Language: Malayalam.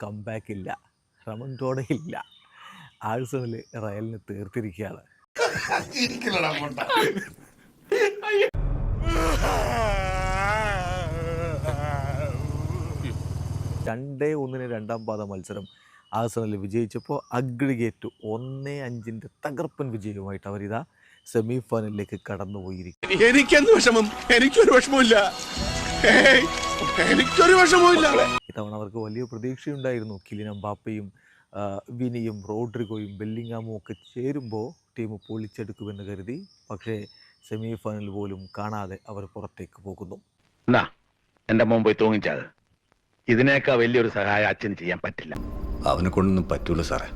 കംബാക്ക് ഇല്ല, റമൻറ്റോടെ ഇല്ല. ആഴ്സണൽ റയലിന് തീർത്തിരിക്കുകയാണ്. രണ്ടേ ഒന്നിന് രണ്ടാം പാദ മത്സരം ആഴ്സണൽ വിജയിച്ചപ്പോൾ അഗ്രിഗേറ്റ് 1-5 തകർപ്പൻ വിജയവുമായിട്ട് അവരിതാ സെമി ഫൈനലിലേക്ക് കടന്നുപോയിരിക്കും. ഇത്തവണ അവർക്ക് വലിയ പ്രതീക്ഷയുണ്ടായിരുന്നു. കിലിയൻ എംബാപ്പയും വിനിയും റോഡ്രിഗോയും ബെല്ലിംഗാമും ഒക്കെ ചേരുമ്പോൾ ടീം പൊളിച്ചെടുക്കുമെന്ന് കരുതി. പക്ഷേ സെമി ഫൈനൽ പോലും കാണാതെ അവർ പുറത്തേക്ക് പോകുന്നു. എന്റെ മോൻ പോയി തൂങ്ങിച്ചത് ഇതിനേക്കാൾ വലിയൊരു സഹായം അച്ഛന് ചെയ്യാൻ പറ്റില്ല. അവനെ കൊണ്ടൊന്നും പറ്റൂല സാറേ.